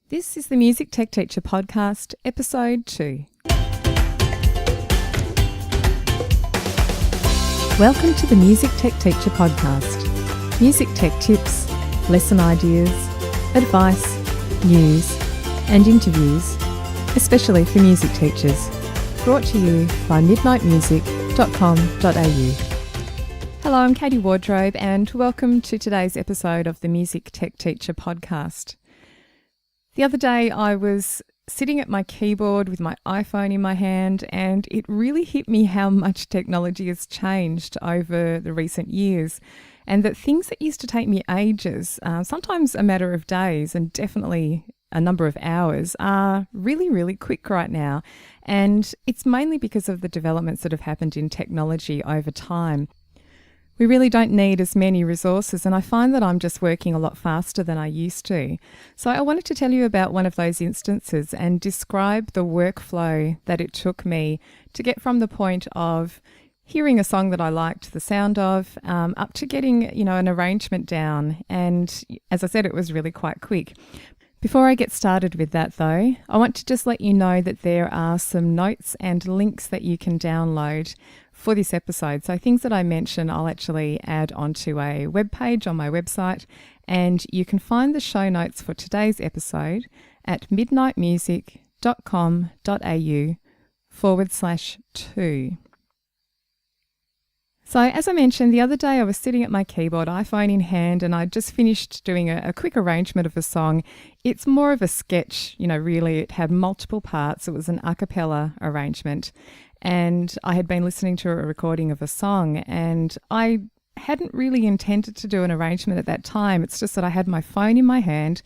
This is the Music Tech Teacher Podcast, Episode 2. Welcome to the Music Tech Teacher Podcast. Music tech tips, lesson ideas, advice, news, and interviews, especially for music teachers. Brought to you by midnightmusic.com.au. Hello, I'm Katie Wardrobe, and welcome to today's episode of the Music Tech Teacher Podcast. The other day I was sitting at my keyboard with my iPhone in my hand, and it really hit me how much technology has changed over the recent years, and that things that used to take me ages, sometimes a matter of days and definitely a number of hours, are really, really quick right now. And it's mainly because of the developments that have happened in technology over time. We really don't need as many resources, and I find that I'm just working a lot faster than I used to. So I wanted to tell you about one of those instances and describe the workflow that it took me to get from the point of hearing a song that I liked the sound of up to getting, an arrangement down. And as I said, it was really quite quick. Before I get started with that though, I want to just let you know that there are some notes and links that you can download for this episode. So things that I mention, I'll actually add onto a web page on my website, and you can find the show notes for today's episode at midnightmusic.com.au/2. So as I mentioned, the other day I was sitting at my keyboard, iPhone in hand, and I just finished doing a quick arrangement of a song. It's more of a sketch, really. It had multiple parts. It was an a cappella arrangement. And I had been listening to a recording of a song, and I hadn't really intended to do an arrangement at that time. It's just that I had my phone in my hand.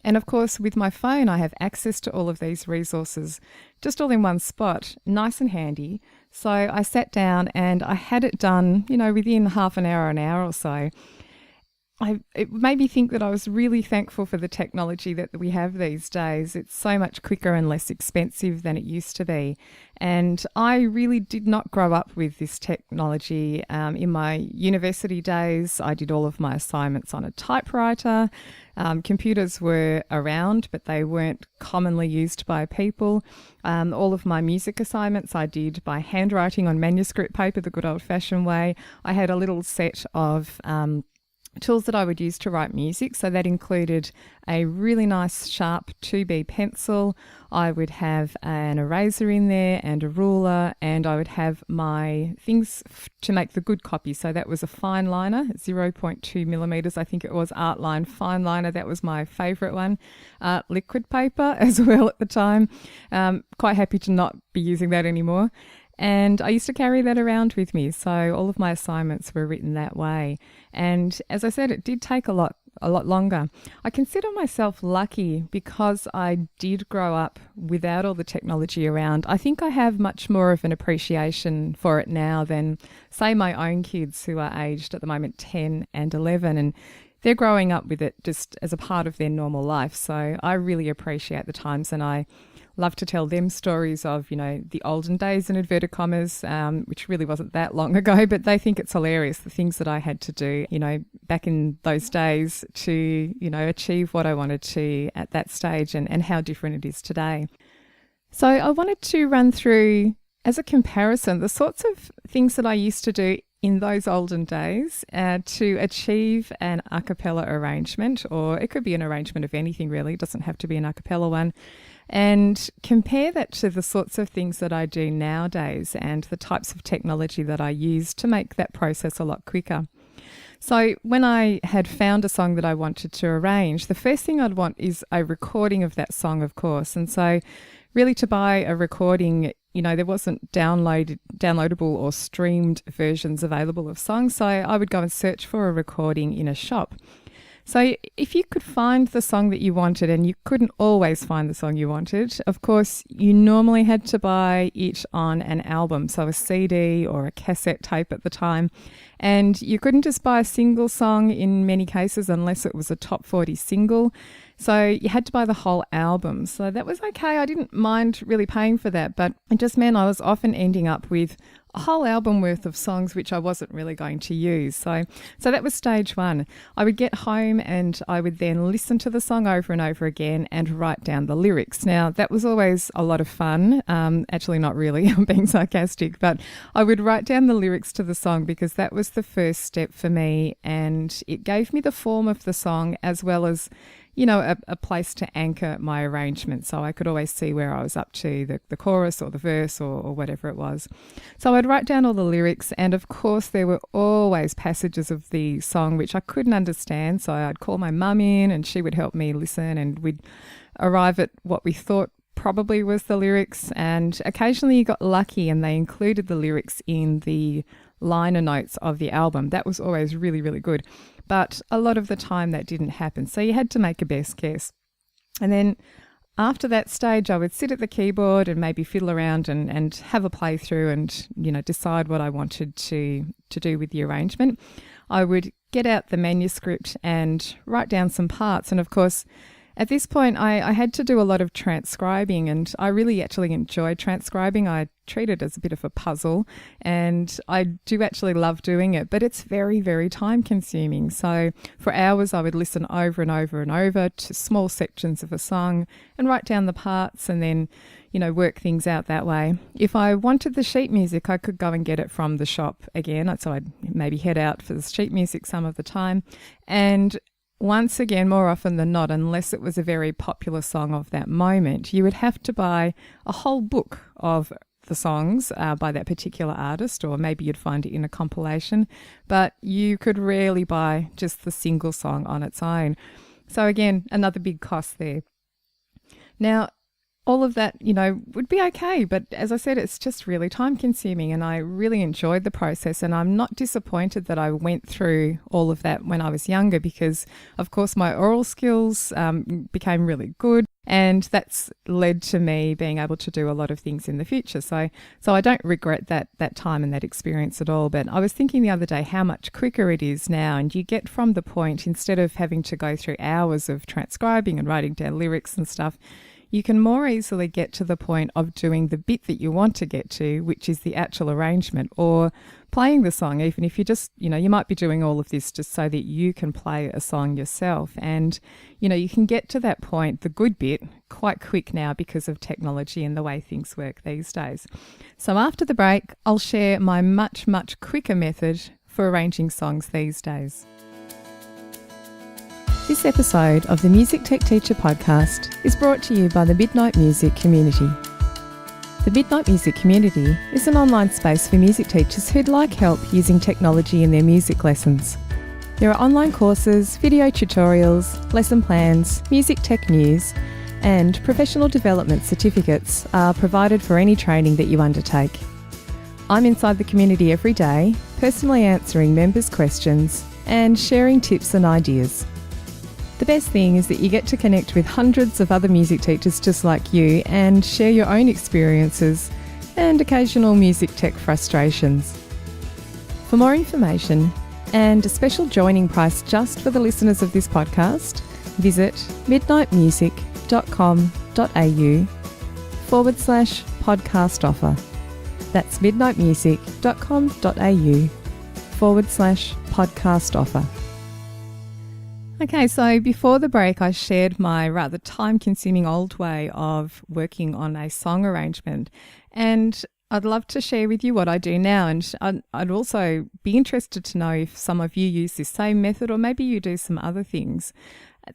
And of course, with my phone, I have access to all of these resources just all in one spot, nice and handy. So I sat down and I had it done, within half an hour or so. It made me think that I was really thankful for the technology that we have these days. It's so much quicker and less expensive than it used to be. And I really did not grow up with this technology. In my university days, I did all of my assignments on a typewriter. Computers were around, but they weren't commonly used by people. All of my music assignments I did by handwriting on manuscript paper, the good old-fashioned way. I had a little set of tools that I would use to write music. So that included a really nice sharp 2B pencil. I would have an eraser in there and a ruler, and I would have my things to make the good copy. So that was a fine liner, 0.2 millimeters, I think it was, art line fine liner. That was my favourite one. Liquid paper as well at the time. Quite happy to not be using that anymore. And I used to carry that around with me. So all of my assignments were written that way. And as I said, it did take a lot longer. I consider myself lucky because I did grow up without all the technology around. I think I have much more of an appreciation for it now than, say, my own kids who are aged at the moment 10 and 11. And they're growing up with it just as a part of their normal life. So I really appreciate the times, and I love to tell them stories of, the olden days in inverted commas, which really wasn't that long ago, but they think it's hilarious, the things that I had to do, back in those days to, achieve what I wanted to at that stage, and how different it is today. So I wanted to run through, as a comparison, the sorts of things that I used to do in those olden days to achieve an a cappella arrangement, or it could be an arrangement of anything really, it doesn't have to be an a cappella one, and compare that to the sorts of things that I do nowadays and the types of technology that I use to make that process a lot quicker. So when I had found a song that I wanted to arrange, the first thing I'd want is a recording of that song, of course. And so really, to buy a recording, there wasn't downloadable or streamed versions available of songs. So I would go and search for a recording in a shop. So if you could find the song that you wanted, and you couldn't always find the song you wanted, of course, you normally had to buy it on an album, so a CD or a cassette tape at the time. And you couldn't just buy a single song in many cases unless it was a top 40 single. So you had to buy the whole album. So that was okay. I didn't mind really paying for that, but it just meant I was often ending up with a whole album worth of songs which I wasn't really going to use. So that was stage one. I would get home and I would then listen to the song over and over again and write down the lyrics. Now, that was always a lot of fun. Actually, not really, I'm being sarcastic, but I would write down the lyrics to the song because that was the first step for me, and it gave me the form of the song as well as a place to anchor my arrangement, so I could always see where I was up to, the chorus or the verse or whatever it was. So I'd write down all the lyrics, and of course there were always passages of the song which I couldn't understand, so I'd call my mum in and she would help me listen, and we'd arrive at what we thought probably was the lyrics, and occasionally you got lucky and they included the lyrics in the liner notes of the album. That was always really, really good. But a lot of the time that didn't happen. So you had to make a best guess. And then after that stage, I would sit at the keyboard and maybe fiddle around and have a playthrough and, decide what I wanted to do with the arrangement. I would get out the manuscript and write down some parts. And of course, at this point, I had to do a lot of transcribing, and I really actually enjoyed transcribing. I treat it as a bit of a puzzle, and I do actually love doing it, but it's very, very time consuming. So for hours, I would listen over and over and over to small sections of a song and write down the parts and then, work things out that way. If I wanted the sheet music, I could go and get it from the shop again. So I'd maybe head out for the sheet music some of the time. And once again, more often than not, unless it was a very popular song of that moment, you would have to buy a whole book of the songs by that particular artist, or maybe you'd find it in a compilation, but you could rarely buy just the single song on its own. So again, another big cost there. Now, all of that, would be okay. But as I said, it's just really time consuming, and I really enjoyed the process, and I'm not disappointed that I went through all of that when I was younger because, of course, my oral skills became really good, and that's led to me being able to do a lot of things in the future. So I don't regret that time and that experience at all. But I was thinking the other day how much quicker it is now, and you get from the point, instead of having to go through hours of transcribing and writing down lyrics and stuff, you can more easily get to the point of doing the bit that you want to get to, which is the actual arrangement, or playing the song, even if you just, you might be doing all of this just so that you can play a song yourself. And, you can get to that point, the good bit, quite quick now because of technology and the way things work these days. So after the break, I'll share my much, much quicker method for arranging songs these days. This episode of the Music Tech Teacher podcast is brought to you by the Midnight Music Community. The Midnight Music Community is an online space for music teachers who'd like help using technology in their music lessons. There are online courses, video tutorials, lesson plans, music tech news, and professional development certificates are provided for any training that you undertake. I'm inside the community every day, personally answering members' questions and sharing tips and ideas. The best thing is that you get to connect with hundreds of other music teachers just like you and share your own experiences and occasional music tech frustrations. For more information and a special joining price just for the listeners of this podcast, visit midnightmusic.com.au/podcast offer. That's midnightmusic.com.au/podcast offer. Okay, so before the break, I shared my rather time-consuming old way of working on a song arrangement, and I'd love to share with you what I do now, and I'd also be interested to know if some of you use this same method or maybe you do some other things.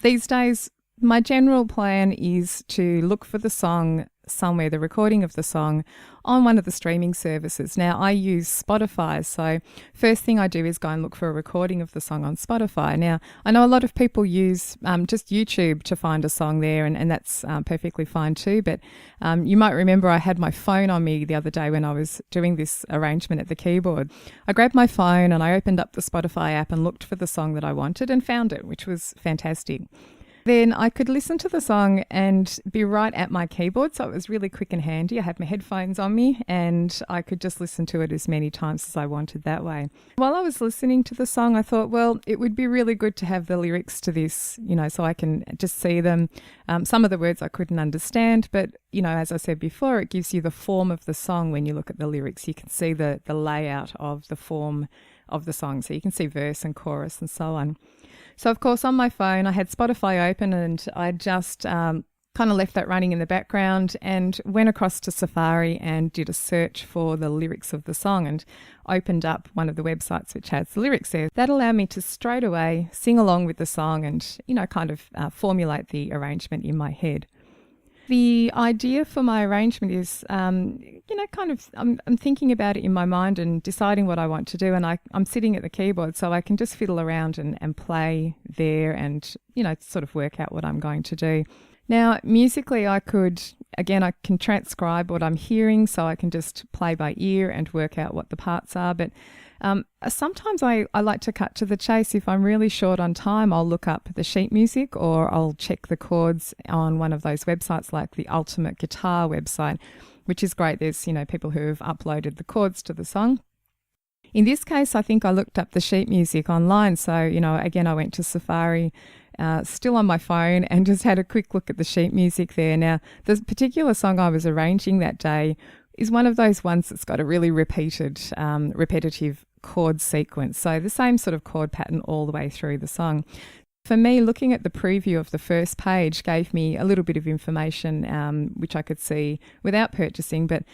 These days, my general plan is to look for the song somewhere, the recording of the song, on one of the streaming services. Now, I use Spotify, so first thing I do is go and look for a recording of the song on Spotify. Now, I know a lot of people use just YouTube to find a song there, and that's perfectly fine too, but you might remember I had my phone on me the other day when I was doing this arrangement at the keyboard. I grabbed my phone and I opened up the Spotify app and looked for the song that I wanted and found it, which was fantastic. Then I could listen to the song and be right at my keyboard, so it was really quick and handy. I had my headphones on me and I could just listen to it as many times as I wanted that way. While I was listening to the song, I thought, well, it would be really good to have the lyrics to this, so I can just see them. Some of the words I couldn't understand, but, as I said before, it gives you the form of the song when you look at the lyrics. You can see the layout of the form of the song, so you can see verse and chorus and so on. So, of course, on my phone, I had Spotify open and I just kind of left that running in the background and went across to Safari and did a search for the lyrics of the song and opened up one of the websites which has the lyrics there. That allowed me to straight away sing along with the song and, kind of formulate the arrangement in my head. The idea for my arrangement is, I'm thinking about it in my mind and deciding what I want to do. And I'm sitting at the keyboard, so I can just fiddle around and play there and, sort of work out what I'm going to do. Now, musically, I can transcribe what I'm hearing, so I can just play by ear and work out what the parts are. But sometimes I like to cut to the chase. If I'm really short on time, I'll look up the sheet music or I'll check the chords on one of those websites like the Ultimate Guitar website, which is great. There's, people who have uploaded the chords to the song. In this case, I think I looked up the sheet music online. So, again, I went to Safari, still on my phone, and just had a quick look at the sheet music there. Now, the particular song I was arranging that day is one of those ones that's got a really repetitive chord sequence. So the same sort of chord pattern all the way through the song. For me, looking at the preview of the first page gave me a little bit of information which I could see without purchasing, but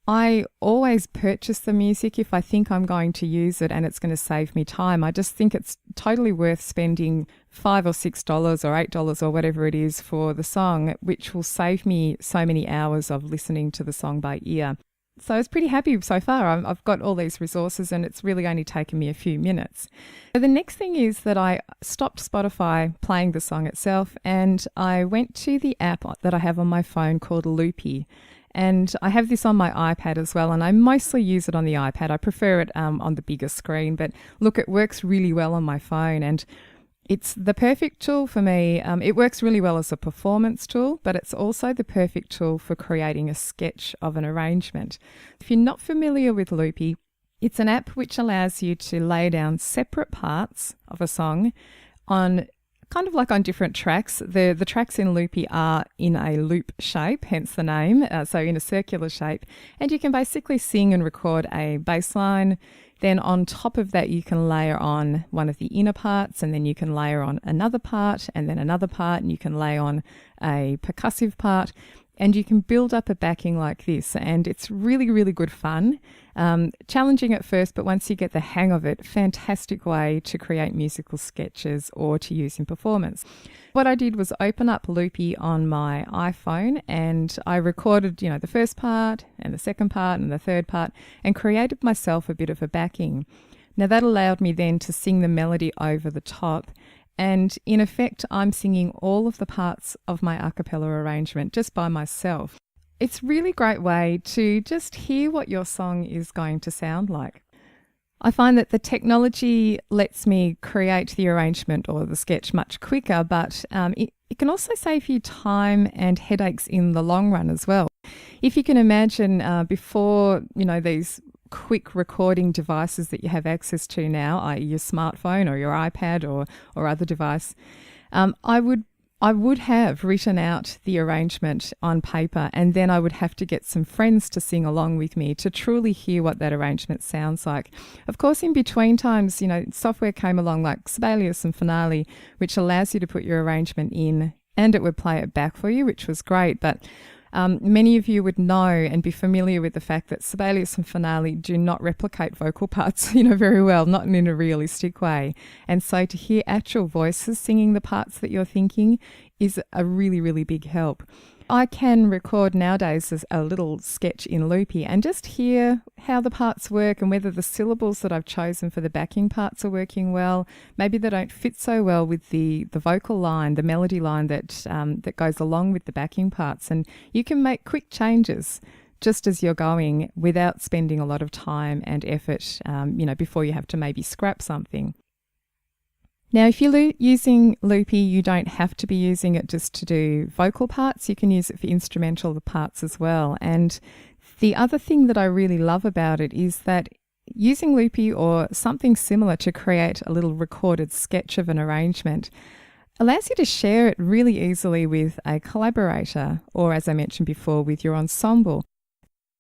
I always purchase the music if I think I'm going to use it and it's going to save me time. I just think it's totally worth spending $5 or $6 or $8 or whatever it is for the song, which will save me so many hours of listening to the song by ear. So I was pretty happy so far. I've got all these resources and it's really only taken me a few minutes. So the next thing is that I stopped Spotify playing the song itself and I went to the app that I have on my phone called Loopy. And I have this on my iPad as well, and I mostly use it on the iPad. I prefer it on the bigger screen, but look, it works really well on my phone and it's the perfect tool for me. It works really well as a performance tool, but it's also the perfect tool for creating a sketch of an arrangement. If you're not familiar with Loopy, it's an app which allows you to lay down separate parts of a song on kind of like on different tracks. The tracks in Loopy are in a loop shape, hence the name, so in a circular shape. And you can basically sing and record a bass line. Then on top of that, you can layer on one of the inner parts, and then you can layer on another part, and then another part, and you can lay on a percussive part. And you can build up a backing like this, and it's really, really good fun. Challenging at first, but once you get the hang of it, fantastic way to create musical sketches or to use in performance. What I did was open up Loopy on my iPhone and I recorded, the first part and the second part and the third part and created myself a bit of a backing. Now that allowed me then to sing the melody over the top. And in effect, I'm singing all of the parts of my a cappella arrangement just by myself. It's a really great way to just hear what your song is going to sound like. I find that the technology lets me create the arrangement or the sketch much quicker, but it can also save you time and headaches in the long run as well. If you can imagine before, these quick recording devices that you have access to now, i.e. your smartphone or your iPad or other device, I would have written out the arrangement on paper and then I would have to get some friends to sing along with me to truly hear what that arrangement sounds like. Of course, in between times, software came along like Sibelius and Finale, which allows you to put your arrangement in and it would play it back for you, which was great. But many of you would know and be familiar with the fact that Sibelius and Finale do not replicate vocal parts, very well, not in a realistic way. And so to hear actual voices singing the parts that you're thinking is a really, really big help. I can record nowadays as a little sketch in Loopy and just hear how the parts work and whether the syllables that I've chosen for the backing parts are working well. Maybe they don't fit so well with the vocal line, the melody line that goes along with the backing parts. And you can make quick changes just as you're going without spending a lot of time and effort, before you have to maybe scrap something. Now, if you're using Loopy, you don't have to be using it just to do vocal parts. You can use it for instrumental parts as well. And the other thing that I really love about it is that using Loopy or something similar to create a little recorded sketch of an arrangement allows you to share it really easily with a collaborator or, as I mentioned before, with your ensemble.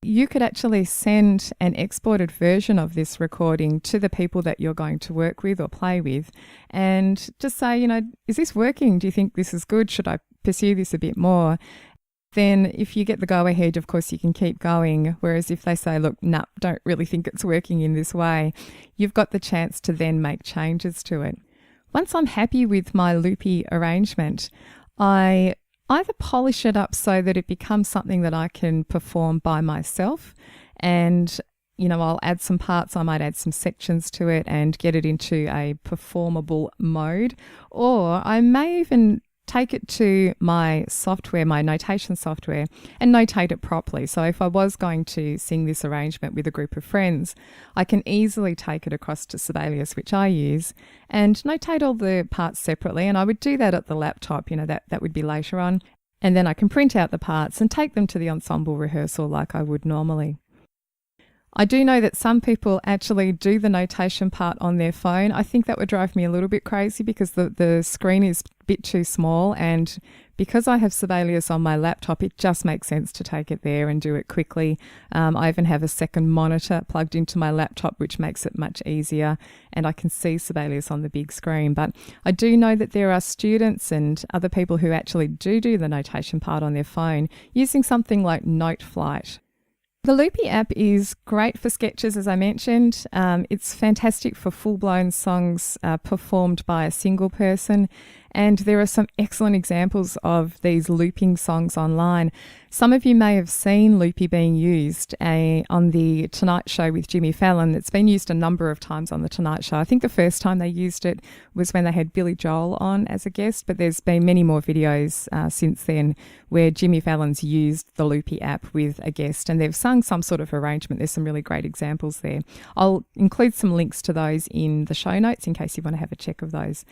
You could actually send an exported version of this recording to the people that you're going to work with or play with and just say, is this working? Do you think this is good? Should I pursue this a bit more? Then if you get the go ahead, of course, you can keep going. Whereas if they say, look, no, don't really think it's working in this way, you've got the chance to then make changes to it. Once I'm happy with my Loopy arrangement, I either polish it up so that it becomes something that I can perform by myself and, I'll add some parts, I might add some sections to it and get it into a performable mode. Or I may even take it to my software, my notation software, and notate it properly. So if I was going to sing this arrangement with a group of friends, I can easily take it across to Sibelius, which I use, and notate all the parts separately. And I would do that at the laptop, that would be later on. And then I can print out the parts and take them to the ensemble rehearsal like I would normally. I do know that some people actually do the notation part on their phone. I think that would drive me a little bit crazy because the screen is a bit too small, and because I have Sibelius on my laptop, it just makes sense to take it there and do it quickly. I even have a second monitor plugged into my laptop, which makes it much easier, and I can see Sibelius on the big screen. But I do know that there are students and other people who actually do the notation part on their phone using something like Noteflight. The Loopy app is great for sketches, as I mentioned. It's fantastic for full-blown songs performed by a single person. And there are some excellent examples of these looping songs online. Some of you may have seen Loopy being used on The Tonight Show with Jimmy Fallon. It's been used a number of times on The Tonight Show. I think the first time they used it was when they had Billy Joel on as a guest, but there's been many more videos since then where Jimmy Fallon's used the Loopy app with a guest and they've sung some sort of arrangement. There's some really great examples there. I'll include some links to those in the show notes in case you want to have a check of those.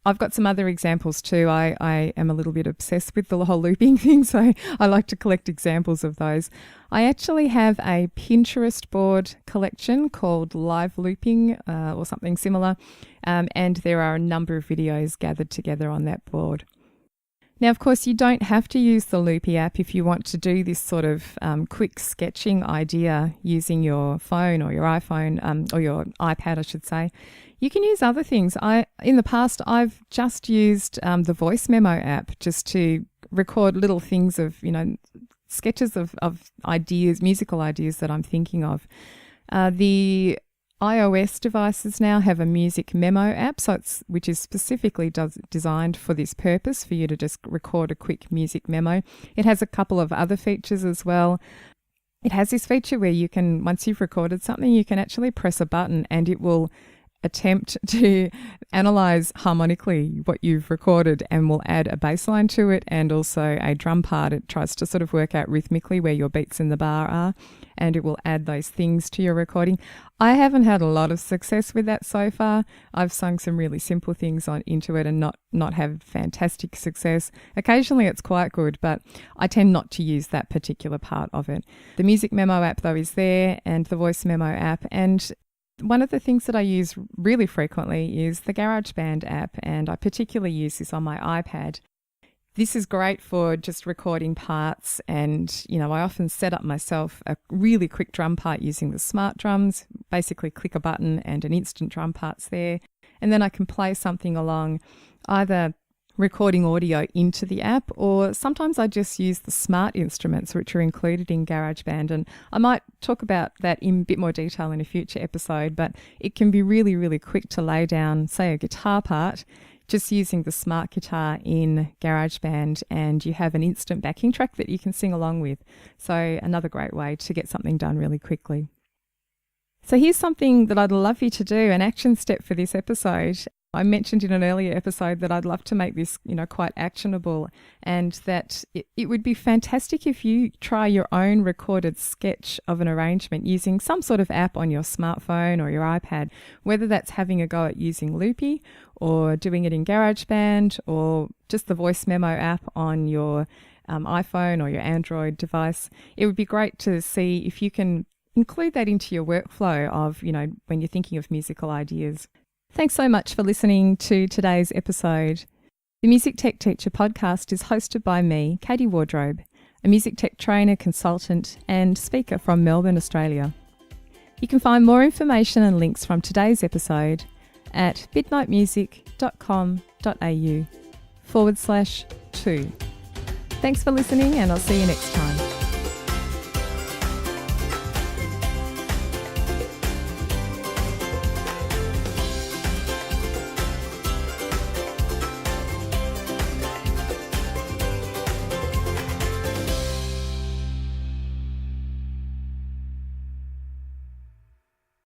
I've got some other examples too. I am a little bit obsessed with the whole looping thing, so I like to collect examples of those. I actually have a Pinterest board collection called Live Looping or something similar, and there are a number of videos gathered together on that board. Now, of course, you don't have to use the Loopy app if you want to do this sort of quick sketching idea using your phone or your iPhone or your iPad, I should say. You can use other things. In the past, I've just used the voice memo app just to record little things of, sketches of ideas, musical ideas that I'm thinking of. The iOS devices now have a music memo app, which is specifically designed for this purpose, for you to just record a quick music memo. It has a couple of other features as well. It has this feature where you can, once you've recorded something, you can actually press a button and it will attempt to analyze harmonically what you've recorded and will add a bass line to it and also a drum part. It tries to sort of work out rhythmically where your beats in the bar are, and it will add those things to your recording. I haven't had a lot of success with that so far. I've sung some really simple things into it and not have fantastic success. Occasionally it's quite good, but I tend not to use that particular part of it. The music memo app though is there, and the voice memo app, and one of the things that I use really frequently is the GarageBand app, and I particularly use this on my iPad. This is great for just recording parts, and I often set up myself a really quick drum part using the smart drums. Basically click a button and an instant drum part's there, and then I can play something along, either recording audio into the app, or sometimes I just use the smart instruments which are included in GarageBand, and I might talk about that in a bit more detail in a future episode, but it can be really, really quick to lay down, say, a guitar part just using the smart guitar in GarageBand, and you have an instant backing track that you can sing along with. So another great way to get something done really quickly. So here's something that I'd love you to do, an action step for this episode. I mentioned in an earlier episode that I'd love to make this, quite actionable, and that it would be fantastic if you try your own recorded sketch of an arrangement using some sort of app on your smartphone or your iPad, whether that's having a go at using Loopy or doing it in GarageBand or just the voice memo app on your iPhone or your Android device. It would be great to see if you can include that into your workflow of, when you're thinking of musical ideas. Thanks so much for listening to today's episode. The Music Tech Teacher podcast is hosted by me, Katie Wardrobe, a music tech trainer, consultant and speaker from Melbourne, Australia. You can find more information and links from today's episode at midnightmusic.com.au/2. Thanks for listening, and I'll see you next time.